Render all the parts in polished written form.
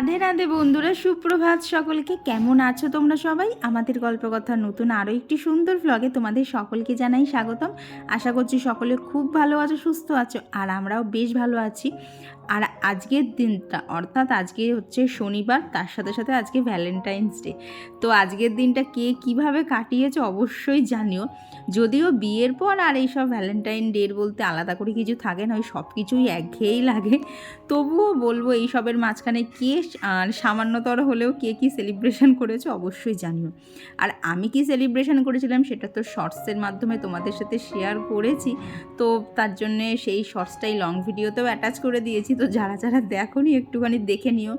রাধে রাধে বন্ধুরা, সুপ্রভাত সকলকে। কেমন আছো তোমরা সবাই? আমাদের গল্পকথা নতুন আরও একটি সুন্দর ভ্লগে তোমাদের সকলকে জানাই স্বাগতম। আশা করছি সকলে খুব ভালো আছো, সুস্থ আছো, আর আমরাও বেশ ভালো আছি। আর আজকের দিনটা অর্থাৎ আজকে হচ্ছে শনিবার, তার সাথে সাথে আজকে ভ্যালেন্টাইন্স ডে। তো আজকের দিনটা কে কিভাবে কাটিয়েছে অবশ্যই জানিও। যদিও বিয়ের পর আর এইসব ভ্যালেন্টাইন ডের বলতে আলাদা করে কিছু থাকে না, ওই সব কিছুই একঘেয়েই লাগে। তবুও বলবো এইসবের মাঝখানে কে সামান্যতর হলেও কে কী সেলিব্রেশন করেছে অবশ্যই জানিও। আর আমি কি সেলিব্রেশন করেছিলাম সেটা তো শর্টসের মাধ্যমে তোমাদের সাথে শেয়ার করেছি, তো তার জন্যে সেই শর্টসটাই লং ভিডিওতেও অ্যাটাচ করে দিয়েছি। তো যারা যারা দেখোনি একটুখানি দেখে নিও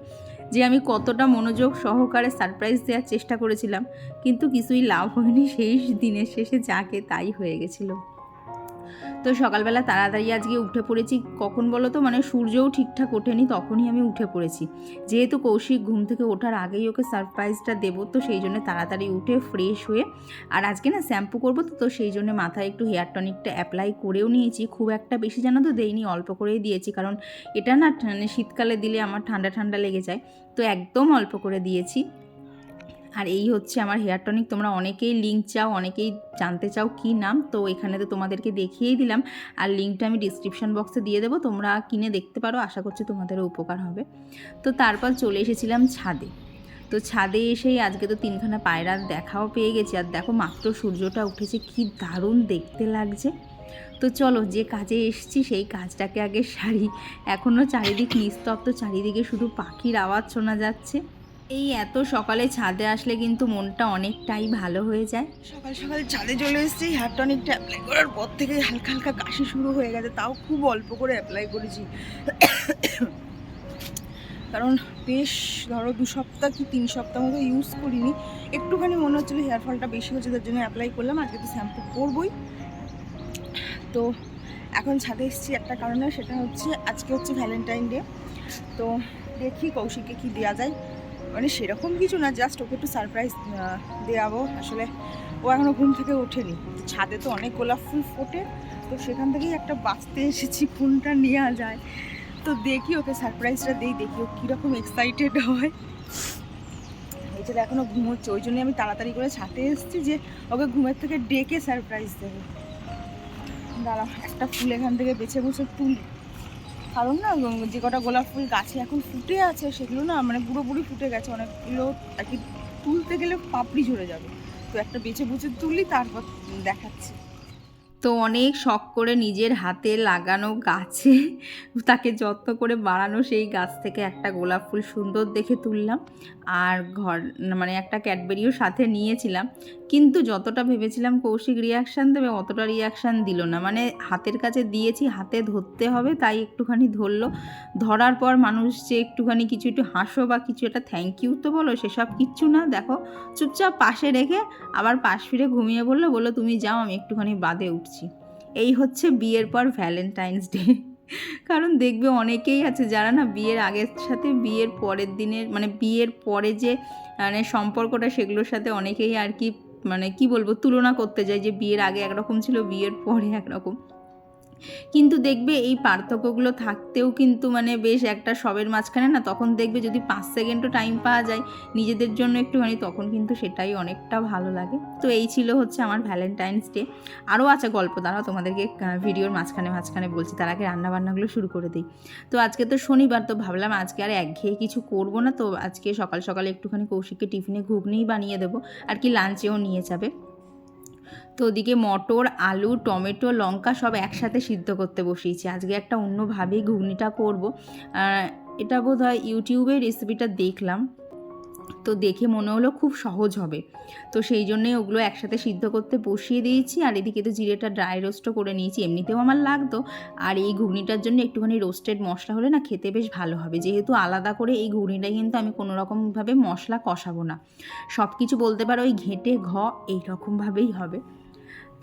যে আমি কতটা মনোযোগ সহকারে সারপ্রাইজ দেওয়ার চেষ্টা করেছিলাম, কিন্তু কিছুই লাভ হয়নি। সেই দিনের শেষে যাকে তাই হয়ে গেছিলো। তো সকালবেলা তাড়াতাড়ি আজকে উঠে পড়েছি। কখন বলো তো, মানে সূর্যও ঠিকঠাক ওঠেনি তখনই আমি উঠে পড়েছি, যেহেতু কৌশিক ঘুম থেকে ওঠার আগেই ওকে সারপ্রাইজটা দেবো, তো সেই জন্য তাড়াতাড়ি উঠে ফ্রেশ হয়ে, আর আজকে না শ্যাম্পু করবো, তো সেই জন্য মাথায় একটু হেয়ার টনিকটা অ্যাপ্লাই করেও নিয়েছি। খুব একটা বেশি জানো তো দেইনি, অল্প করেই দিয়েছি, কারণ এটা না শীতকালে দিলে আমার ঠান্ডা ঠান্ডা লেগে যায়, তো একদম অল্প করে দিয়েছি। আর এই হচ্ছে আমার হেয়ার টনিক। তোমরা অনেকেই লিঙ্ক চাও, অনেকেই জানতে চাও কী নাম, তো এখানে তো তোমাদেরকে দেখিয়েই দিলাম, আর লিঙ্কটা আমি ডিসক্রিপশন বক্সে দিয়ে দেবো, তোমরা কিনে দেখতে পারো, আশা করছি তোমাদেরও উপকার হবে। তো তারপর চলে এসেছিলাম ছাদে। তো ছাদে এসেই আজকে তো তিনখানা পায়রার দেখাও পেয়ে গেছি, আর দেখো মাত্র সূর্যটা উঠেছে, কি দারুণ দেখতে লাগছে। তো চলো, যে কাজে এসেছি সেই কাজটাকে আগে সারি। এখনও চারিদিক নিস্তব্ধ, চারিদিকে শুধু পাখির আওয়াজ শোনা যাচ্ছে। এই এত সকালে ছাদে আসলে কিন্তু মনটা অনেকটাই ভালো হয়ে যায়। সকাল সকাল ছাদে চলে এসেছি, হেয়ার টনিকটা অ্যাপ্লাই করার পর থেকে হালকা হালকা কাশি শুরু হয়ে গেছে, তাও খুব অল্প করে অ্যাপ্লাই করেছি। কারণ বেশ ধরো 2 সপ্তাহ কি 3 সপ্তাহ মতো ইউজ করিনি, একটুখানি মনে হচ্ছিলো হেয়ার ফলটা বেশি হচ্ছে, তার জন্য অ্যাপ্লাই করলাম। আজকে তো শ্যাম্পু করবই। তো এখন ছাদে এসেছি একটা কারণে, সেটা হচ্ছে আজকে হচ্ছে ভ্যালেন্টাইন ডে। তো দেখি কৌশিককে কি দেওয়া যায়, মানে সেরকম কিছু না, জাস্ট ওকে একটু সারপ্রাইজ দেওয়াবো। আসলে ও এখনও ঘুম থেকে ওঠেনি, ছাদে তো অনেক গোলাপ ফুল ফোটে, তো সেখান থেকেই একটা বাঁচতে এসেছি কোনটা নেওয়া যায়। তো দেখি ওকে সারপ্রাইজটা দিই, দেখি ও কীরকম এক্সাইটেড হয়। এছাড়া এখনও ঘুমোচ্ছে, ওই জন্যই আমি তাড়াতাড়ি করে ছাদে এসেছি যে ওকে ঘুমের থেকে ডেকে সারপ্রাইজ দেবো। দাঁড়া, একটা ফুল এখান থেকে বেছে বসে তুলি, কারণ না যে কটা গোলাপ ফুল গাছে এখন ফুটে আছে সেগুলো না মানে পুরোপুরি ফুটে গেছে, অনেকগুলো আর কি তুলতে গেলে পাপড়ি ঝরে যাবে। তো একটা বেছে বুছে তুলি, তারপর দেখাচ্ছি। তো অনেক শখ করে নিজের হাতে লাগানো গাছে তাকে যত্ন করে বাড়ানো সেই গাছ থেকে একটা গোলাপ ফুল সুন্দর দেখে তুললাম, আর মানে একটা ক্যাডবেরিও সাথে নিয়েছিলাম। কিন্তু যতটা ভেবেছিলাম কৌশিক রিয়াকশান দেবে অতটা রিয়াকশান দিল না। মানে হাতের কাছে দিয়েছি, হাতে ধরতে হবে, তাই একটুখানি ধরলো। ধরার পর মানুষ যে একটুখানি কিছু একটু হাসো বা কিছু একটা থ্যাংক ইউ তো বলো, সেসব কিচ্ছু না। দেখো চুপচাপ পাশে রেখে আবার পাশ ফিরে ঘুমিয়ে বললো তুমি যাও, আমি একটুখানি বাদে উঠছি। এই হচ্ছে বিয়ের পর ভ্যালেন্টাইন্স ডে। কারণ দেখবে অনেকেই আছে যারা না বিয়ের আগের সাথে বিয়ের পরের দিনের, মানে বিয়ের পরে যে মানে সম্পর্কটা, সেগুলোর সাথে অনেকেই আর কি মানে কি বলবো তুলনা করতে যায়, যে বিয়ের আগে একরকম ছিল, বিয়ের পরে একরকম। কিন্তু দেখবে এই পার্থক্যগুলো থাকতেও কিন্তু মানে বেশ একটা সবের মাঝখানে না, তখন দেখবে যদি 5 সেকেন্ডও টাইম পাওয়া যায় নিজেদের জন্য একটুখানি, তখন কিন্তু সেটাই অনেকটা ভালো লাগে। তো এই ছিল হচ্ছে আমার ভ্যালেন্টাইন্স ডে। আরও আছে গল্প, দ্বারা তোমাদেরকে ভিডিওর মাঝখানে মাঝখানে বলছি, তার আগে রান্নাবান্নাগুলো শুরু করে দিই। তো আজকে তো শনিবার, তো ভাবলাম আজকে আর একঘেয়ে কিছু করব না, তো আজকে সকাল সকালে একটুখানি কৌশিককে টিফিনে ঘুগনিই বানিয়ে দেবো, আর কি লাঞ্চেও নিয়ে যাবে। তো ওদিকে মটর, আলু, টমেটো, লঙ্কা সব একসাথে সিদ্ধ করতে বসিয়েছি। আজকে একটা অন্যভাবেই ঘুগনিটা করব। এটা বোধহয় ইউটিউবে রেসিপিটা দেখলাম, তো দেখে মনে হলো খুব সহজ হবে, তো সেই জন্যই ওগুলো একসাথে সিদ্ধ করতে বসিয়ে দিয়েছি। আর এদিকে তো জিরেটা ড্রাই রোস্টও করে নিয়েছি, এমনিতেও আমার লাগতো, আর এই ঘুগনিটার জন্য একটুখানি রোস্টেড মশলা হলে না খেতে বেশ ভালো হবে। যেহেতু আলাদা করে এই ঘুগনিটা কিন্তু আমি কোনো রকমভাবে মশলা কষাবো না, সব কিছু বলতে পারো ওই ঘেঁটে এইরকমভাবেই হবে।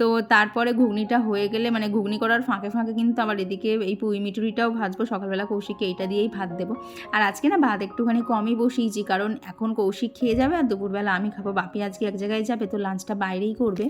তো তারপরে ঘুগনিটা হয়ে গেলে, মানে ঘুগনি করার ফাঁকে ফাঁকে কিন্তু আবার এদিকে এই পুঁই মিটুরিটাও ভাজবো। সকালবেলা কৌশিককে এইটা দিয়েই ভাত দেবো। আর আজকে না ভাত একটুখানি কমই বসিয়েছি, কারণ এখন কৌশিক খেয়ে যাবে আর দুপুরবেলা আমি খাবো। বাপি আজকে এক জায়গায় যাবে, তো লাঞ্চটা বাইরেই করবে।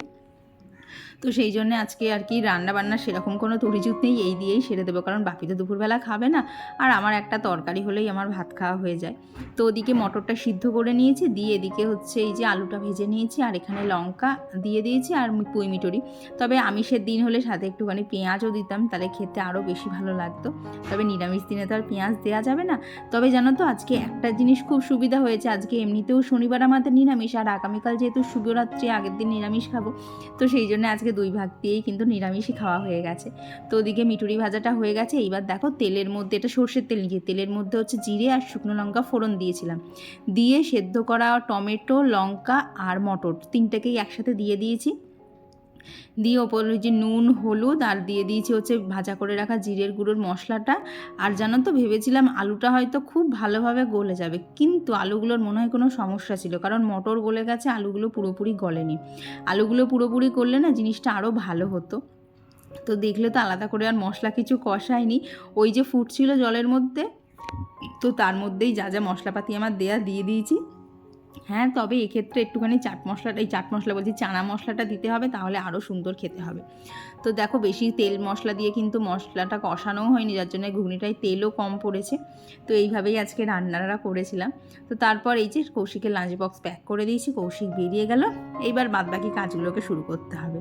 তো তো সেই জন্য আজকে আর কি রান্নাবান্না সেরকম কোনো তরিজুত নেই, এই দিয়েই সেরে দেবো, কারণ বাপি তো দুপুরবেলা খাবে না, আর আমার একটা তরকারি হলেই আমার ভাত খাওয়া হয়ে যায়। তো ওদিকে মটরটা সিদ্ধ করে নিয়েছি, দিয়ে এদিকে হচ্ছে এই যে আলুটা ভেজে নিয়েছি, আর এখানে লঙ্কা দিয়ে দিয়েছি আর পুঁই মিটরি। তবে আমিষের দিন হলে সাথে একটুখানি পেঁয়াজও দিতাম, তাহলে খেতে আরও বেশি ভালো লাগতো। তবে নিরামিষ দিনে তো আর পেঁয়াজ দেওয়া যাবে না। তবে জানো তো আজকে একটা জিনিস খুব সুবিধা হয়েছে, আজকে এমনিতেও শনিবার আমাদের নিরামিষ, আর আগামীকাল যেহেতু শিবরাত্রি, আগের দিন নিরামিষ খাবো, তো সেই জন্য আজকে 2 ভাগ দিয়েই কিন্তু নিরামিষই খাওয়া হয়ে গেছে। তো ওদিকে মিটুরি ভাজাটা হয়ে গেছে। এইবার দেখো তেলের মধ্যে, এটা সর্ষের তেল নিয়ে, তেলের মধ্যে হচ্ছে জিরে আর শুকনো লঙ্কা ফোড়ন দিয়েছিলাম, দিয়ে সেদ্ধ করা টমেটো, লঙ্কা আর মটর তিনটেকেই একসাথে দিয়ে দিয়েছি, দিয়ে ওপরে যে নুন, হলুদ আর দিয়ে দিয়েছি হচ্ছে ভাজা করে রাখা জিরের গুঁড়োর মশলাটা। আর জানো তো ভেবেছিলাম আলুটা হয়তো খুব ভালোভাবে গলে যাবে, কিন্তু আলুগুলোর মনে হয় কোনো সমস্যা ছিল, কারণ মটর গলে গেছে, আলুগুলো পুরোপুরি গলেনি। আলুগুলো পুরোপুরি করলে না জিনিসটা আরও ভালো হতো। তো দেখলে তো আলাদা করে আর মশলা কিছু কষায়নি, ওই যে ফুটছিল জলের মধ্যে, তো তার মধ্যেই যা যা মশলাপাতি আমার দিয়ে দিয়েছি। হ্যাঁ, তবে এক্ষেত্রে একটুখানি চাট মশলা বলছি, চানা মশলাটা দিতে হবে, তাহলে আরও সুন্দর খেতে হবে। তো দেখো বেশি তেল মশলা দিয়ে কিন্তু মশলাটা কষানোও হয়নি, যার জন্য ঘুগনিটায় তেলও কম পড়েছে। তো এইভাবেই আজকে রান্নাটা করেছিলাম। তো তারপর এই যে কৌশিকের লাঞ্চ বক্স প্যাক করে দিয়েছি, কৌশিক বেরিয়ে গেল। এইবার বাদবাকি কাজগুলোকে শুরু করতে হবে।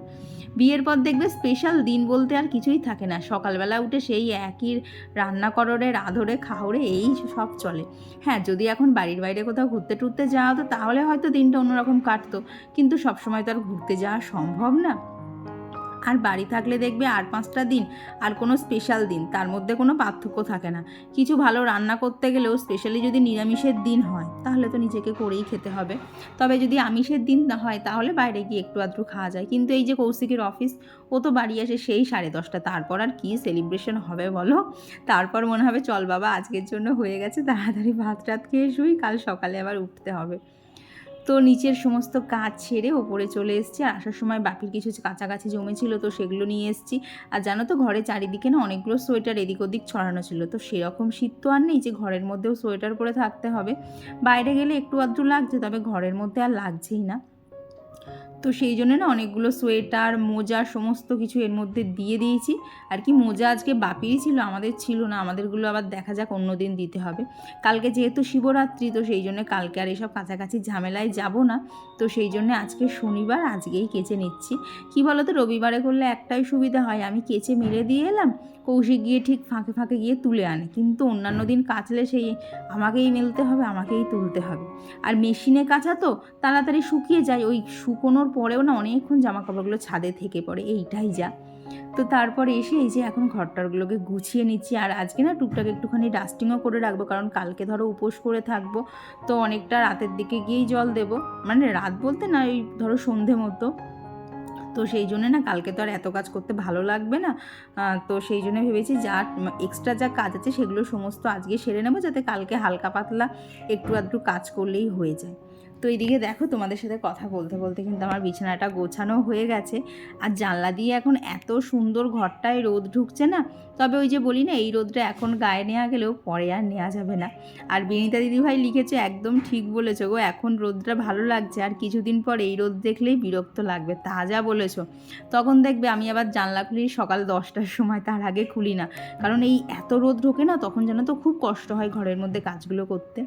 বিয়ের পর দেখবে স্পেশাল দিন বলতে আর কিছুই থাকে না, সকালবেলা উঠে সেই একই রান্না কররে, রাঁধরে, খাওয়ারে, এই সব চলে। হ্যাঁ, যদি এখন বাড়ির বাইরে কোথাও ঘুরতে টুরতে যাওয়া হতো তাহলে হয়তো দিনটা অন্যরকম কাটতো, কিন্তু সবসময় তো আর ঘুরতে যাওয়া সম্ভব না। আর বাড়ি থাকলে দেখবে 8-5টা দিন আর কোনো স্পেশাল দিন, তার মধ্যে কোনো পার্থক্য থাকে না। কিছু ভালো রান্না করতে গেলেও স্পেশালি যদি নিরামিষের দিন হয় তাহলে তো নিজেকে করেই খেতে হবে। তবে যদি আমিষের দিন না হয় তাহলে বাইরে গিয়ে একটু আধটু খাওয়া যায়। কিন্তু এই যে কৌশিকের অফিস, ও তো বাড়ি আসে সেই 10:30, তারপর আর কি সেলিব্রেশন হবে বলো? তারপর মনে হবে চল বাবা আজকের জন্য হয়ে গেছে, তাড়াতাড়ি ভাত টাত খেয়ে শুই, কাল সকালে আবার উঠতে হবে। তো নিচের সমস্ত কাজ ছেড়ে ওপরে চলে এসেছি, আর আসার সময় বাপির কিছু কাছাকাছি জমেছিল, তো সেগুলো নিয়ে এসেছি। আর জানো তো ঘরে চারিদিকে না অনেকগুলো সোয়েটার এদিক ওদিক ছড়ানো ছিল, তো সেরকম শীত তো আর নেই যে ঘরের মধ্যেও সোয়েটার পরে থাকতে হবে। বাইরে গেলে একটু আধটু লাগছে, তবে ঘরের মধ্যে আর লাগছেই না। তো সেই জন্য না অনেকগুলো সোয়েটার, মোজা সমস্ত কিছু এর মধ্যে দিয়ে দিয়েছি। আর কি মোজা আজকে বাপিরই ছিল, আমাদের ছিল না, আমাদেরগুলো আবার দেখা যাক অন্য দিন দিতে হবে। কালকে যেহেতু শিবরাত্রি, তো সেই জন্য কালকে আর এসব কাছাকাছি ঝামেলায় যাব না। তো সেই জন্য আজকে শনিবার, আজকেই কেচে নিচ্ছি। কি বলো তো, রবিবারে করলে একটাই সুবিধা হয়, আমি কেচে মেলে দিয়ে এলাম, কৌশিক গিয়ে ঠিক ফাঁকে ফাঁকে গিয়ে তুলে আনে। কিন্তু অন্যান্য দিন কাচলে সেই আমাকেই মেলতে হবে, আমাকেই তুলতে হবে। আর মেশিনে কাচা তো তাড়াতাড়ি শুকিয়ে যায়, ওই শুকোনোর পরেও না অনেকক্ষণ জামা কাপড়গুলো ছাদে থেকে পড়ে, এইটাই যা। তো তারপরে এসে এই যে এখন ঘরটারগুলোকে গুছিয়ে নিচ্ছি। আর আজকে না টুকটাক একটুখানি ডাস্টিংও করে রাখবো, কারণ কালকে ধরো উপোস করে থাকবো, তো অনেকটা রাতের দিকে গিয়েই জল দেবো, মানে রাত বলতে না ওই ধরো সন্ধে মতো। তো সেই জন্য না কালকে তো আর এত কাজ করতে ভালো লাগবে না, তো সেই জন্য ভেবেছি যা এক্সট্রা যা কাজ আছে সেগুলো সমস্ত আজকে সেরে নেবো, যাতে কালকে হালকা পাতলা একটু আধটু কাজ করলেই হয়ে যায়। তো এইদিকে দেখো তোমাদের সাথে কথা বলতে বলতে কিন্তু আমার বিছানাটা গোছানো হয়ে গেছে। আর জানলা দিয়ে এখন এত সুন্দর ঘরটায় রোদ ঢুকছে না, তবে ওই যে বলি না এই রোদটা এখন গায়ে নেওয়া গেলেও পরে আর নেওয়া যাবে না। আর বিনীতা দিদিভাই লিখেছে একদম ঠিক বলেছো গো, এখন রোদটা ভালো লাগছে, আর কিছুদিন পর এই রোদ দেখলেই বিরক্ত লাগবে, তা যা বলেছো। তখন দেখবে আমি আবার জানলা খুলি সকাল 10টার সময়, তার আগে খুলি না, কারণ এই এত রোদ ঢোকে না, তখন যেন তো খুব কষ্ট হয় ঘরের মধ্যে কাজগুলো করতে।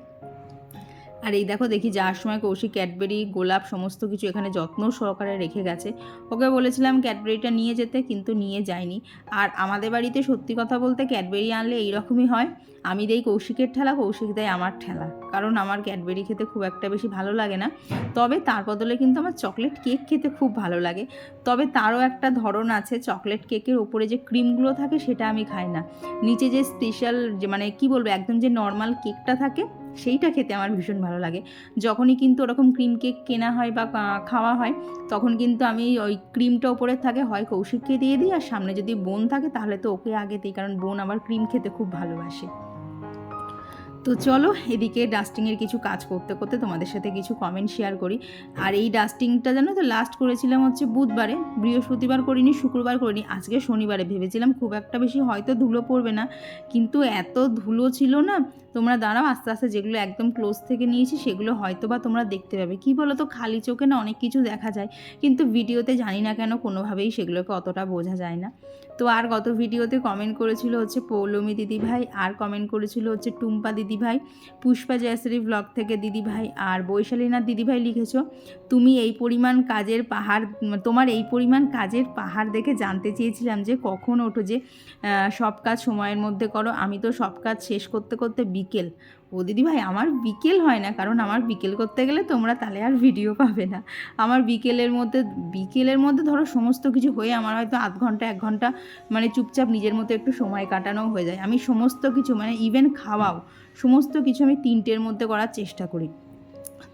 আর এই দেখো দেখি যাওয়ার সময় কৌশিক ক্যাডবেরি, গোলাপ সমস্ত কিছু এখানে যত্ন সহকারে রেখে গেছে। ওকে বলেছিলাম ক্যাডবেরিটা নিয়ে যেতে, কিন্তু নিয়ে যায়নি। আর আমাদের বাড়িতে সত্যি কথা বলতে ক্যাডবেরি আনলে এইরকমই হয়, আমি দেই কৌশিকের ঠেলা, কৌশিক দেয় আমার ঠেলা, কারণ আমার ক্যাডবেরি খেতে খুব একটা বেশি ভালো লাগে না। তবে তার বদলে কিন্তু আমার চকলেট কেক খেতে খুব ভালো লাগে। তবে তারও একটা ধরন আছে, চকলেট কেকের ওপরে যে ক্রিমগুলো থাকে সেটা আমি খাই না, নিচে যে স্পেশাল যে মানে কি বলবো একদম যে নর্মাল কেকটা থাকে সেইটা খেতে আমার ভীষণ ভালো লাগে। যখনই কিন্তু ওরকম ক্রিম কেক কেনা হয় বা খাওয়া হয়, তখন কিন্তু আমি ওই ক্রিমটা ওপরে থাকে হয় কৌশিককে দিয়ে দিই, আর সামনে যদি বোন থাকে তাহলে তো ওকে আগে দিই, কারণ বোন আবার ক্রিম খেতে খুব ভালোবাসে। তো চলো এদিকে ডাস্টিংয়ের কিছু কাজ করতে করতে তোমাদের সাথে কিছু কমেন্ট শেয়ার করি। আর এই ডাস্টিংটা জানো তো লাস্ট করেছিলাম হচ্ছে বুধবারে, বৃহস্পতিবার করিনি, শুক্রবার করিনি, আজকে শনিবারে। ভেবেছিলাম খুব একটা বেশি হয়তো ধুলো পড়বে না, কিন্তু এত ধুলো ছিল না, তোমরা দাঁড়াও, আস্তে আস্তে যেগুলো একদম ক্লোজ থেকে নিয়েছি সেগুলো হয়তো বা তোমরা দেখতে পাবে। কী বলো তো, খালি চোখে না অনেক কিছু দেখা যায়, কিন্তু ভিডিওতে জানি না কেন কোনোভাবেই সেগুলোকে অতটা বোঝা যায় না। তো আর গত ভিডিওতে কমেন্ট করেছিল হচ্ছে পৌলমী দিদিভাই, আর কমেন্ট করেছিল হচ্ছে টুম্পা দিদিভাই, পুষ্পা জয়শ্রী ব্লগ থেকে দিদিভাই, আর বৈশালীনাথ দিদিভাই লিখেছো তুমি এই পরিমাণ কাজের পাহাড়, তোমার এই পরিমাণ কাজের পাহাড় দেখে জানতে চেয়েছিলাম যে কখন ওঠো, যে সব কাজ সময়ের মধ্যে করো, আমি তো সব কাজ শেষ করতে করতে বিকেল। ও দিদিভাই, আমার বিকেল হয় না, কারণ আমার বিকেল করতে গেলে তোমরা তাহলে আর ভিডিও পাবে না। আমার বিকেলের মধ্যে ধরো সমস্ত কিছু হয়ে আমার হয়তো আধ ঘন্টা 1 ঘন্টা মানে চুপচাপ নিজের মতো একটু সময় কাটানোও হয়ে যায়। আমি সমস্ত কিছু মানে ইভেন খাওয়াও সমস্ত কিছু আমি 3টের মধ্যে করার চেষ্টা করি।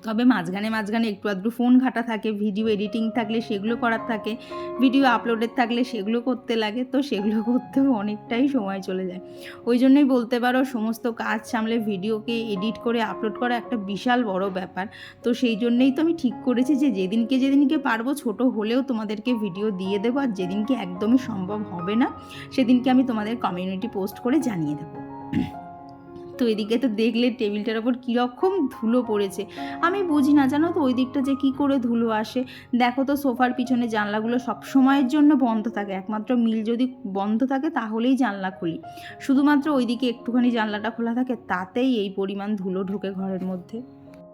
তবে মাঝখানে একটু আধটু ফোন ঘাটা থাকে, ভিডিও এডিটিং থাকলে সেগুলো করার থাকে, ভিডিও আপলোডের থাকলে সেগুলো করতে লাগে, তো সেগুলো করতেও অনেকটাই সময় চলে যায়। ওই জন্যই বলতে পারো সমস্ত কাজ সামলে ভিডিওকে এডিট করে আপলোড করা একটা বিশাল বড় ব্যাপার। তো সেই জন্যেই তো আমি ঠিক করেছি যে যেদিনকে পারবো ছোট হলেও তোমাদেরকে ভিডিও দিয়ে দেবো, আর যেদিনকে একদমই সম্ভব হবে না সেদিনকে আমি তোমাদের কমিউনিটি পোস্ট করে জানিয়ে দেবো। তো এদিকে তো দেখলে টেবিলটার ওপর কীরকম ধুলো পড়েছে, আমি বুঝি না জানো তো ওই দিকটা যে কী করে ধুলো আসে। দেখো তো সোফার পিছনে জানলাগুলো সব সময়ের জন্য বন্ধ থাকে, একমাত্র মিল যদি বন্ধ থাকে তাহলেই জানলা খুলি, শুধুমাত্র ওইদিকে একটুখানি জানলাটা খোলা থাকে, তাতেই এই পরিমাণ ধুলো ঢোকে ঘরের মধ্যে।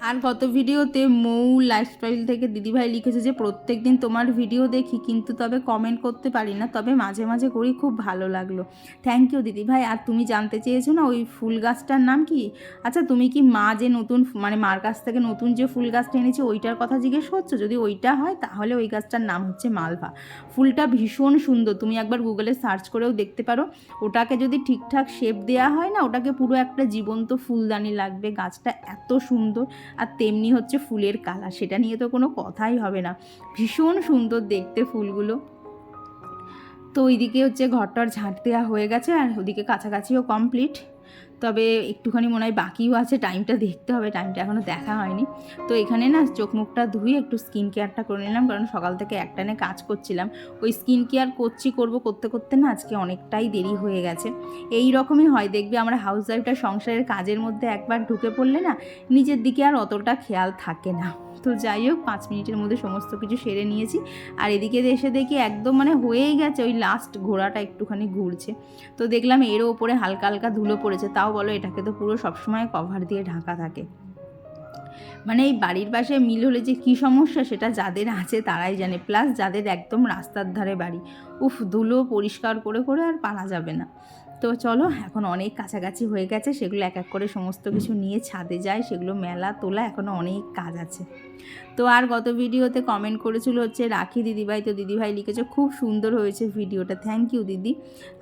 আর গত ভিডিওতে মৌ লাইফস্টাইল থেকে দিদিভাই লিখেছে যে প্রত্যেক দিন তোমার ভিডিও দেখি, কিন্তু তবে কমেন্ট করতে পারি না, তবে মাঝে মাঝে করি, খুব ভালো লাগলো। থ্যাংক ইউ দিদিভাই। আর তুমি জানতে চেয়েছো না ওই ফুল গাছটার নাম কি? আচ্ছা, তুমি কি মা যে নতুন মানে মার কাছ থেকে নতুন যে ফুল গাছটা এনেছে ওইটার কথা জিজ্ঞেস করছো? যদি ওইটা হয় তাহলে ওই গাছটার নাম হচ্ছে মালভা। ফুলটা ভীষণ সুন্দর, তুমি একবার গুগলে সার্চ করেও দেখতে পারো। ওটাকে যদি ঠিকঠাক শেপ দেওয়া হয় না, ওটাকে পুরো একটা জীবন্ত ফুলদানি লাগবে। গাছটা এত সুন্দর, আর তেমনি হচ্ছে ফুলের কালার, সেটা নিয়ে তো কোনো কথাই হবে না, ভীষণ সুন্দর দেখতে ফুলগুলো। তো ওইদিকে হচ্ছে ঘরটার ঝাঁট দেওয়া হয়ে গেছে, আর ওদিকে কাছাকাছিও কমপ্লিট, তবে একটুখানি মনে হয় বাকিও আছে, টাইমটা দেখতে হবে, টাইমটা এখনও দেখা হয়নি। তো এখানে না চোখ মুখটা ধুয়ে একটু স্কিন কেয়ারটা করে নিলাম, কারণ সকাল থেকে একটানে কাজ করছিলাম, ওই স্কিন কেয়ার করতে করতে না আজকে অনেকটাই দেরি হয়ে গেছে। এই রকমই হয় দেখবে, আমরা হাউস ওয়াইফটা সংসারের কাজের মধ্যে একবার ঢুকে পড়লে না নিজের দিকে আর অতটা খেয়াল থাকে না। তো যাই হোক, 5 মিনিটের মধ্যে সমস্ত কিছু সেরে নিয়েছি, আর এদিকে এসে দেখি একদম মানে হয়েই গেছে, ওই লাস্ট ঘোড়াটা একটুখানি ঘুরছে, তো দেখলাম এরও ওপরে হালকা হালকা ধুলো পড়েছে, তাও বলো এটাকে তো পুরো সবসময় কভার দিয়ে ঢাকা থাকে। মানে এই বাড়ির পাশে মিল হলে যে কী সমস্যা সেটা যাদের আছে তারাই জানে, প্লাস যাদের একদম রাস্তার ধারে বাড়ি, উফ, ধুলো পরিষ্কার করে করে আর পারা যাবে না। তো চলো, এখন অনেক কাছাকাছি হয়ে গেছে, সেগুলো এক এক করে সমস্ত কিছু নিয়ে ছাদে যায়, সেগুলো মেলা তোলা, এখনও অনেক কাজ আছে। তো আর গত ভিডিওতে কমেন্ট করেছিল হচ্ছে রাখি দিদিভাই, তো দিদিভাই লিখেছে খুব সুন্দর হয়েছে ভিডিওটা, থ্যাংক ইউ দিদি।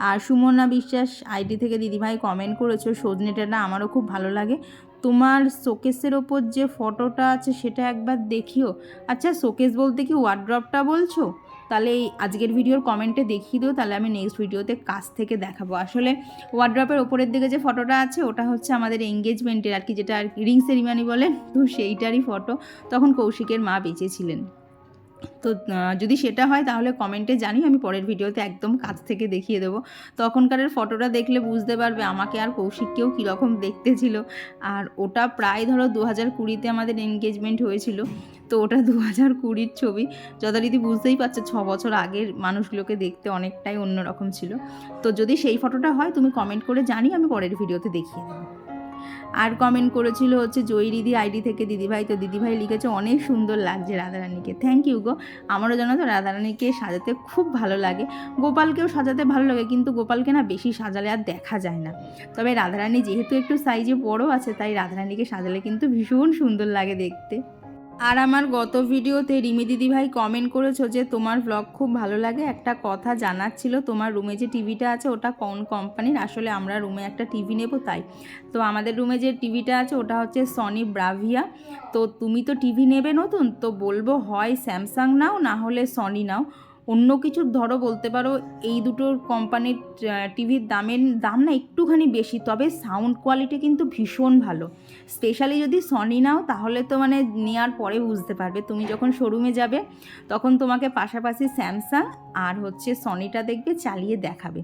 আর সুমনা বিশ্বাস আইডি থেকে দিদিভাই কমেন্ট করেছো সজনেটা না আমারও খুব ভালো লাগে, তোমার শোকেসের ওপর যে ফটোটা আছে সেটা একবার দেখিও। আচ্ছা, শোকেস বলতে কি ওয়ার্ড্রপটা বলছো? তাহলে এই আজকের ভিডিওর কমেন্টে দেখিয়ে দিও, তাহলে আমি নেক্সট ভিডিওতে কাছ থেকে দেখাবো। আসলে ওয়ার্ড্রপের ওপরের দিকে যে ফটোটা আছে ওটা হচ্ছে আমাদের এঙ্গেজমেন্টের আর কি, যেটা আর রিং সেরিমানি বলে, তো সেইটারই ফটো, তখন কৌশিকের মা বেঁচে ছিলেন। তো যদি সেটা হয় তাহলে কমেন্টে জানি, আমি পরের ভিডিওতে একদম কাছ থেকে দেখিয়ে দেবো। তখনকারের ফটোটা দেখলে বুঝতে পারবে আমাকে আর কৌশিককেও কীরকম দেখতে ছিল। আর ওটা প্রায় ধরো 2020-তে আমাদের এনগেজমেন্ট হয়েছিল, তো ওটা 2020-র ছবি, যথারীতি বুঝতেই পারছো 6 বছর আগের মানুষগুলোকে দেখতে অনেকটাই অন্যরকম ছিল। তো যদি সেই ফটোটা হয় তুমি কমেন্ট করে জানি, আমি পরের ভিডিওতে দেখিয়ে দেবো। আর কমেন্ট করেছিল হচ্ছে জয়রিদি আইডি থেকে দিদিভাই, তো দিদিভাই লিখেছে অনেক সুন্দর লাগছে রাধারানীকে, থ্যাংক ইউ গো। আমারও জানো তো রাধারানীকে সাজাতে খুব ভালো লাগে, গোপালকেও সাজাতে ভালো লাগে, কিন্তু গোপালকে না বেশি সাজালে আর দেখা যায় না। তবে রাধারানী যেহেতু একটু সাইজে বড় আছে, তাই রাধারানীকে সাজালে কিন্তু ভীষণ সুন্দর লাগে দেখতে। আর আমার গত ভিডিওতে রিমি দিদিভাই কমেন্ট করেছো যে তোমার ব্লগ খুব ভালো লাগে, একটা কথা জানার ছিল, তোমার রুমে যে টিভিটা আছে ওটা কোন কোম্পানির? আসলে আমরা রুমে একটা টিভি নেব, তাই তো আমাদের রুমে যে টিভিটা আছে ওটা হচ্ছে সনি ব্রাভিয়া। তো তুমি তো টিভি নেবে নতুন, তো বলবো হয় স্যামসাং নাও, না হলে সনি নাও, অন্য কিছুর ধরো বলতে পারো এই দুটোর কোম্পানির টিভির দাম না একটুখানি বেশি, তবে সাউন্ড কোয়ালিটি কিন্তু ভীষণ ভালো। স্পেশালি যদি সনি নাও তাহলে তো মানে নেওয়ার পরে বুঝতে পারবে, তুমি যখন শোরুমে যাবে তখন তোমাকে পাশাপাশি স্যামসাং আর হচ্ছে সনিটা দেখবে চালিয়ে দেখাবে,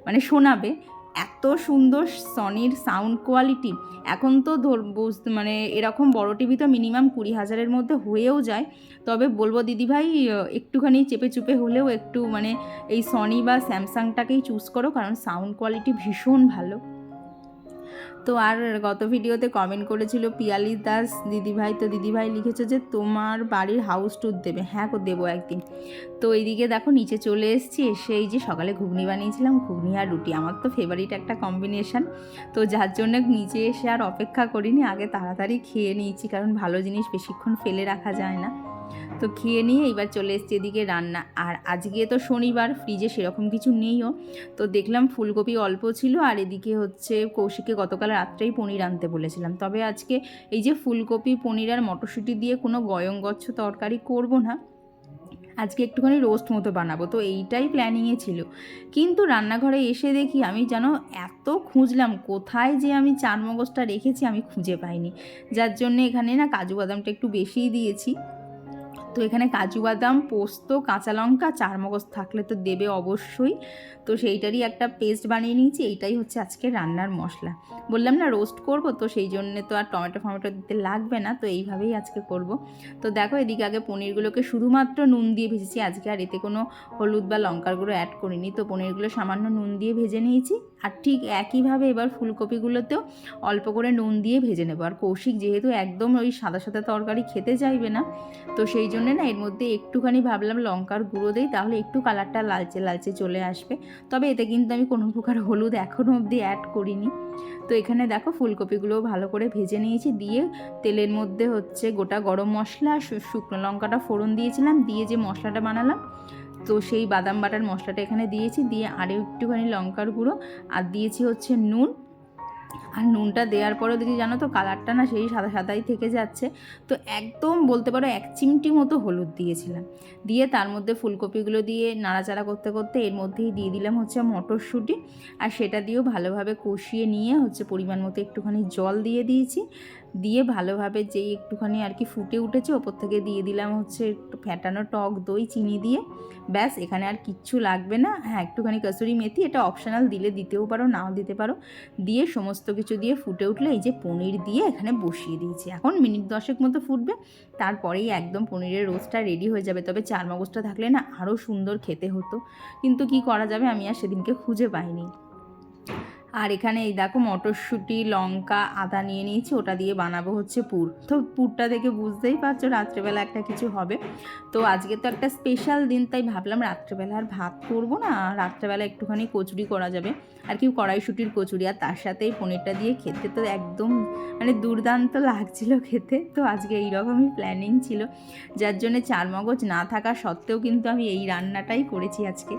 মানে শোনাবে, এত সুন্দর সনির সাউন্ড কোয়ালিটি। এখন তো মানে এরকম বড় টিভি তো মিনিমাম 20,000-এর মধ্যে হয়েও যায়। তবে বলবো দিদিভাই একটুখানি চেপে চুপে হলেও একটু মানে এই সনি বা স্যামসাংটাকেই চুজ করো, কারণ সাউন্ড কোয়ালিটি ভীষণ ভালো। তো আর গত ভিডিওতে কমেন্ট করেছিল পিয়ালি দাস দিদিভাই, তো দিদিভাই লিখেছে যে তোমার বাড়ির হাউস ট্যুর দেবে। হ্যাঁ দেবো একদিন। তো এইদিকে দেখো নিচে চলে এসেছি, এসে এই যে সকালে ঘুগনি বানিয়েছিলাম, ঘুগনি আর রুটি আমার তো ফেভারিট একটা কম্বিনেশান। তো যার জন্য নিচে এসে আর অপেক্ষা করিনি, আগে তাড়াতাড়ি খেয়ে নিয়েছি, কারণ ভালো জিনিস বেশিক্ষণ ফেলে রাখা যায় না। তো খেয়ে নিয়ে এইবার চলে এসেছি এদিকে রান্না। আর আজকে তো শনিবার, ফ্রিজে সেরকম কিছু নেইও, তো দেখলাম ফুলকপি অল্প ছিল। আর এদিকে হচ্ছে কৌশিককে গতকাল রাত্রেই পনির আনতে বলেছিলাম, তবে আজকে এই যে ফুলকপি পনির আর মটরশুঁটি দিয়ে কোনো গয়ঙ্গচ্ছ তরকারি করব না, আজকে একটুখানি রোস্ট মতো বানাবো। তো এইটাই প্ল্যানিংয়ে ছিল, কিন্তু রান্নাঘরে এসে দেখি আমি যেন এত খুঁজলাম কোথায় যে আমি চারমগজটা রেখেছি আমি খুঁজে পাইনি, যার জন্য এখানে না কাজু বাদামটা একটু বেশিই দিয়েছি। তো এখানে কাজু বাদাম, পোস্ত, কাঁচা লঙ্কা, চারমগজ থাকলে তো দেবে অবশ্যই, তো সেইটারই একটা পেস্ট বানিয়ে নিয়েছি। এইটাই হচ্ছে আজকে রান্নার মশলা। বললাম না রোস্ট করব, তো সেই জন্যে তো আর টমেটো দিতে লাগবে না, তো এইভাবেই আজকে করব। তো দেখো এদিকে আগে পনিরগুলোকে শুধুমাত্র নুন দিয়ে ভেজেছি আজকে, আর এতে কোনো হলুদ বা লঙ্কার গুঁড়ো অ্যাড করিনি। তো পনিরগুলো সামান্য নুন দিয়ে ভেজে নিয়েছি, আর ঠিক একইভাবে এবার ফুলকপিগুলোতেও অল্প করে নুন দিয়ে ভেজে নেব। আর কৌশিক যেহেতু একদম ওই সাদা সাদা তরকারি খেতে চাইবে না, তো সেই জন্য না এর মধ্যে একটুখানি ভাবলাম লঙ্কার গুঁড়ো দেই, তাহলে একটু কালারটা লালচে লালচে চলে আসবে। তবে এতে কিন্তু আমি কোনো প্রকার হলুদ এখনও অবধি অ্যাড করিনি। তো এখানে দেখো ফুলকপিগুলো ভালো করে ভেজে নিয়েছি, দিয়ে তেলের মধ্যে হচ্ছে গোটা গরম মশলা, শুকনো লঙ্কাটা ফোড়ন দিয়েছিলাম, দিয়ে যে মশলাটা বানালাম, তো সেই বাদাম বাটার মশলাটা এখানে দিয়েছি, দিয়ে আরও একটুখানি লঙ্কার গুঁড়ো, আর দিয়েছি হচ্ছে নুন। আর নুনটা দেওয়ার পরেও দেখি জানো তো কালারটা না সেই সাদা সাদাই থেকে যাচ্ছে, তো একদম বলতে পারো 1 চিমটি মতো হলুদ দিয়েছিলাম। দিয়ে তার মধ্যে ফুলকপিগুলো দিয়ে নাড়াচাড়া করতে করতে এর মধ্যেই দিয়ে দিলাম হচ্ছে মটরশুঁটি, আর সেটা দিয়েও ভালোভাবে কষিয়ে নিয়ে হচ্ছে পরিমাণ মতো একটুখানি জল দিয়ে দিয়েছি। দিয়ে ভালোভাবে যেই একটুখানি আর কি ফুটে উঠেছে, ওপর থেকে দিয়ে দিলাম হচ্ছে একটু ফ্যাটানো টক দই চিনি দিয়ে। ব্যাস, এখানে আর কিচ্ছু লাগবে না। হ্যাঁ, একটুখানি কসুরি মেথি, এটা অপশনাল, দিলে দিতেও পারো নাও দিতে পারো। দিয়ে সমস্ত কিছু দিয়ে ফুটে উঠলে এই যে পনির দিয়ে এখানে বসিয়ে দিয়েছি, এখন মিনিট 10 মতো ফুটবে, তারপরেই একদম পনিরের রোস্টটা রেডি হয়ে যাবে। তবে চারমগজটা থাকলে না আরও সুন্দর খেতে হতো, কিন্তু কি করা যাবে, আমি আর সেদিনকে খুঁজে পাইনি। আর এখানে এই দেখো মটরশুঁটি, লঙ্কা, আদা নিয়ে নিয়েছি, ওটা দিয়ে বানাবো হচ্ছে পুর। তো পুরটা দেখে বুঝতেই পারছো রাত্রেবেলা একটা কিছু হবে। তো আজকে তো একটা স্পেশাল দিন, তাই ভাবলাম রাত্রেবেলা আর ভাত করবো না, রাত্রেবেলা একটুখানি কচুরি করা যাবে, আর কি কড়াইশুঁটির কচুরি, আর তার সাথে এই পনিরটা দিয়ে খেতে তো একদম মানে দুর্দান্ত লাগছিল খেতে। তো আজকে এইরকমই প্ল্যানিং ছিল, যার জন্যে চারমগজ না থাকা সত্ত্বেও কিন্তু আমি এই রান্নাটাই করেছি আজকে।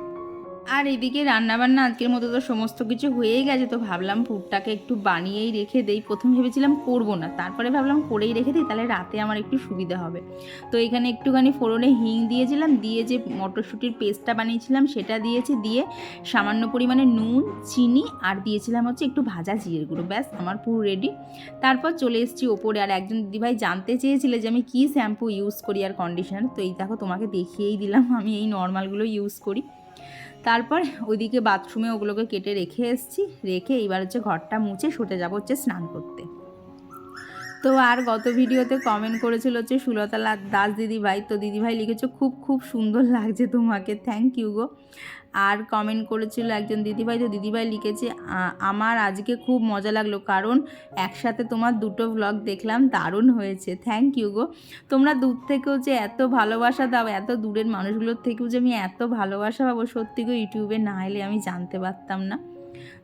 আর এদিকে রান্নাবান্না আজকের মতো তো সমস্ত কিছু হয়েই গেছে, তো ভাবলাম পুরটাকে একটু বানিয়েই রেখে দেই। প্রথম ভেবেছিলাম করব না, তারপরে ভাবলাম করেই রেখে দিই, তাহলে রাতে আমার একটু সুবিধা হবে। তো এখানে একটুখানি ফোড়নে হিং দিয়েছিলাম, দিয়ে যে মটরশুঁটির পেস্টটা বানিয়েছিলাম সেটা দিয়েছি, দিয়ে সামান্য পরিমাণে নুন, চিনি, আর দিয়েছিলাম হচ্ছে একটু ভাজা জিরের গুঁড়ো। ব্যাস, আমার পুরো রেডি। তারপর চলে এসেছি ওপরে। আর একজন দিদিভাই জানতে চেয়েছিলে যে আমি কী শ্যাম্পু ইউজ করি আর কন্ডিশনার, তো এই দেখো তোমাকে দেখিয়েই দিলাম, আমি এই নর্মালগুলো ইউজ করি। তারপর ওইদিকে বাথরুমে ওগুলোকে কেটে রেখে এসেছি, রেখে এইবার হচ্ছে ঘরটা মুছে শুতে যাবো হচ্ছে স্নান করতে। তো আর গত ভিডিওতে কমেন্ট করেছিল হচ্ছে সুলতা দাস দিদিভাই, তো দিদিভাই লিখেছো খুব খুব সুন্দর লাগছে তোমাকে, থ্যাংক ইউ গো। আর কমেন্ট করেছিল একজন দিদিভাই, তো দিদিভাই লিখেছে আমার আজকে খুব মজা লাগলো, কারণ একসাথে তোমার দুটো ব্লগ দেখলাম, দারুণ হয়েছে, থ্যাংক ইউ গো। তোমরা দূর থেকেও যে এত ভালোবাসা দাও, এত দূরের মানুষগুলোর থেকেও যে আমি এত ভালোবাসা পাবো, সত্যি গো ইউটিউবে না এলে আমি জানতে পারতাম না।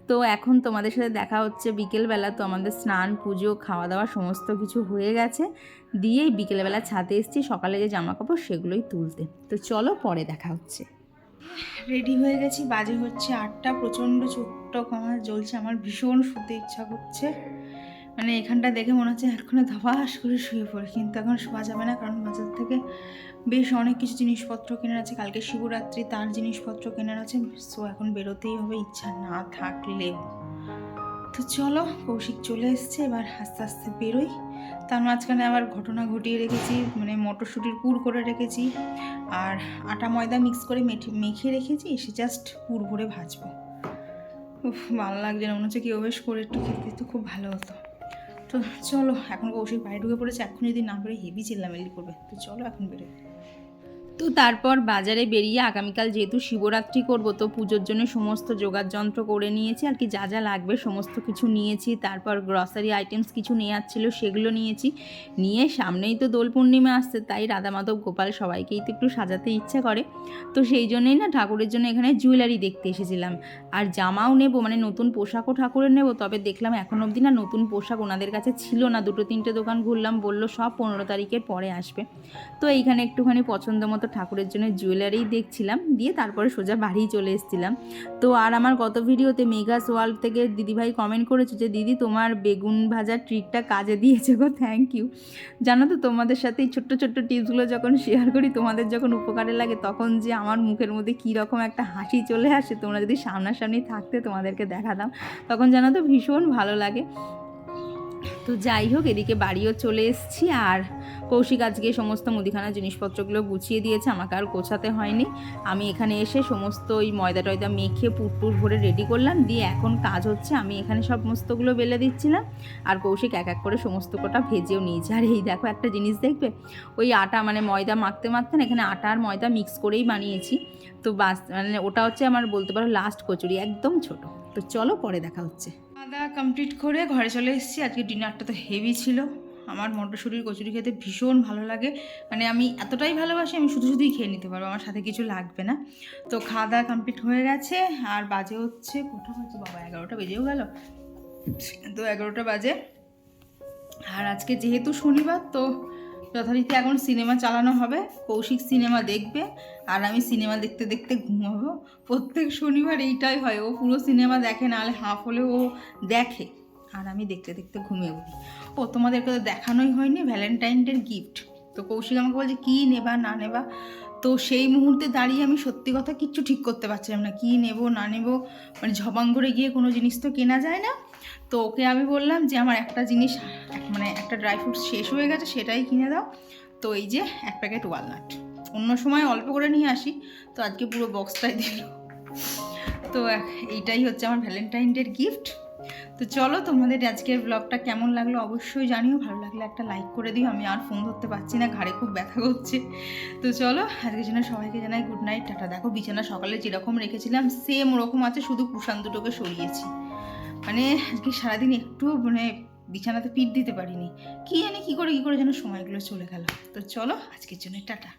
তো এখন তোমাদের সাথে দেখা হচ্ছে বিকেলবেলা। তো আমাদের স্নান, পুজো, খাওয়া দাওয়া সমস্ত কিছু হয়ে গেছে, দিয়েই বিকেলবেলা ছাদে এসেছি সকালে যে জামা কাপড় সেগুলোই তুলতে। তো চলো পরে দেখা হচ্ছে। রেডি হয়ে গেছি, বাজে হচ্ছে 8টা, প্রচণ্ড ছোট্ট কামার জ্বলছে, আমার ভীষণ শুতে ইচ্ছা করছে, মানে এখানটা দেখে মনে হচ্ছে এক্ষুনি ধপাস করে শুয়ে পড়ে, কিন্তু এখন শোয়া যাবে না, কারণ বাজার থেকে বেশ অনেক কিছু জিনিসপত্র কেনার আছে, কালকে শিবরাত্রি, তার জিনিসপত্র কেনার আছে, সো এখন বেরোতেই হবে ইচ্ছা না থাকলেও। তো চলো, কৌশিক চলে এসছে, এবার আস্তে আস্তে বেরোই। তার মাঝখানে আবার ঘটনা ঘটিয়ে রেখেছি, মানে মটরশুঁটির পুর করে রেখেছি, আর আটা ময়দা মিক্স করে মেখে রেখেছি, এসে জাস্ট পুর ভরে ভাজবো। উফ, ভালো লাগছে না, মনে হচ্ছে কেউ বেশ করে একটু খেতে দিতে খুব ভালো হতো। তো চলো, এখন কৌশিক বাড়ি ঢুকে পড়েছে, এখন যদি না করে হেভি চিল্লামিল্লি করবে। তো চলো এখন বেরোই। তো তারপর বাজারে বেরিয়ে আগামীকাল যেহেতু শিবরাত্রি করব, তো পুজোর জন্য সমস্ত যোগাড়যন্ত্র করে নিয়েছি আর কি, যা যা লাগবে সমস্ত কিছু নিয়েছি। তারপর গ্রসারি আইটেমস কিছু নেওয়ার ছিল, সেগুলো নিয়েছি। নিয়ে সামনেই তো দোল পূর্ণিমা আসছে, তাই রাধা মাধব গোপাল সবাইকেই তো একটু সাজাতে ইচ্ছা করে। তো সেই জন্যই না ঠাকুরের জন্য এখানে জুয়েলারি দেখতে এসেছিলাম। আর জামাও নেব, মানে নতুন পোশাকও ঠাকুরের নেব। তবে দেখলাম এখন অবধি না নতুন পোশাক ওনাদের কাছে ছিল না। 2-3টে দোকান ঘুরলাম, বললো সব 15 তারিখের পরে আসবে। তো এইখানে একটুখানি পছন্দ মতো ঠাকুরের জন্য জুয়েলারি দেখছিলাম, দিয়ে তারপরে সোজা বাড়ি চলে এসেছিলাম। তো আর আমার গত ভিডিওতে মেঘাস ওয়ার্ল্ড থেকে দিদিভাই কমেন্ট করেছে যে দিদি তোমার বেগুন ভাজার ট্রিকটা কাজে দিয়েছে গো, থ্যাংক ইউ। জানো তো, তোমাদের সাথে এই ছোট্ট ছোট্ট টিপসগুলো যখন শেয়ার করি, তোমাদের যখন উপকারে লাগে, তখন যে আমার মুখের মধ্যে কীরকম একটা হাসি চলে আসে, তোমরা যদি সামনাসামনি থাকতে তোমাদেরকে দেখাতাম, তখন জানো তো ভীষণ ভালো লাগে। তো যাই হোক, এদিকে বাড়িও চলে এসেছি। আর কৌশিক আজকে সমস্ত মুদিখানার জিনিসপত্রগুলো গুছিয়ে দিয়েছে, আমাকে আর গোছাতে হয়নি। আমি এখানে এসে সমস্ত ওই ময়দা টয়দা মেখে পুরটুর ভরে রেডি করলাম, দিয়ে এখন কাজ হচ্ছে, আমি এখানে সমস্তগুলো বেলে দিচ্ছিলাম আর কৌশিক এক এক করে সমস্ত কটা ভেজেও নিয়েছে। আর এই দেখো একটা জিনিস দেখবে, ওই আটা মানে ময়দা মাখতে মাখতে না এখানে আটা আর ময়দা মিক্স করেই বানিয়েছি। তো বাস মানে ওটা হচ্ছে আমার বলতে পারো লাস্ট কচুরি, একদম ছোট। তো চলো পরে দেখা হচ্ছে। খাওয়া কমপ্লিট করে ঘরে চলে এসেছি। আজকে ডিনারটা তো হেভি ছিল। আমার মটরশুঁটির কচুরি খেতে ভীষণ ভালো লাগে, মানে আমি এতটাই ভালোবাসি, আমি শুধু শুধুই খেয়ে নিতে পারবো, আমার সাথে কিছু লাগবে না। তো খাওয়া দাওয়া কমপ্লিট হয়ে গেছে। আর বাজে হচ্ছে কোথা বাজে বাবা, 11টা বেজেও গেল। তো 11টা বাজে। আর আজকে যেহেতু শনিবার, তো যথারীতি এখন সিনেমা চালানো হবে। কৌশিক সিনেমা দেখবে আর আমি সিনেমা দেখতে দেখতে ঘুমাবো। প্রত্যেক শনিবার এইটাই হয়, ও পুরো সিনেমা দেখে, নাহলে হাফ হলে ও দেখে, আর আমি দেখতে দেখতে ঘুমিয়ে পড়ি। ও তোমাদেরকে তো দেখানোই হয়নি ভ্যালেন্টাইন ডের গিফট। তো কৌশিক আমাকে বলছে কী নেবা না নেবা। তো সেই মুহূর্তে দাঁড়িয়ে আমি সত্যি কথা কিচ্ছু ঠিক করতে পারছিলাম না, কী নেব না নেব, মানে ঝপাঙ্গরে গিয়ে কোনো জিনিস তো কেনা যায় না। তো ওকে আমি বললাম যে আমার একটা জিনিস, মানে একটা ড্রাই ফ্রুটস শেষ হয়ে গেছে, সেটাই কিনে দাও। তো এই যে 1 প্যাকেট ওয়ালনাট, অন্য সময় অল্প করে নিয়ে আসি, তো আজকে পুরো বক্সটাই দিল। তো এইটাই হচ্ছে আমার ভ্যালেন্টাইন ডের গিফট। তো চলো, তোমাদের আজকের ব্লগটা কেমন লাগলো অবশ্যই জানিও, ভালো লাগলে একটা লাইক করে দিও। আমি আর ফোন ধরতে পারছি না, ঘাড়ে খুব ব্যথা করছে। তো চলো, আজকের জন্য সবাইকে জানাই গুড নাইট, টাটা। দেখো বিছানা সকালে যেরকম রেখেছিলাম সেম ওরকম আছে, শুধু কুশান দুটোকে সরিয়েছি। মানে আজকে সারাদিন একটু মানে বিছানাতে পিঠ দিতে পারিনি, কী জানি কী করে যেন সময়গুলো চলে গেল। তো চলো, আজকের জন্য টাটা।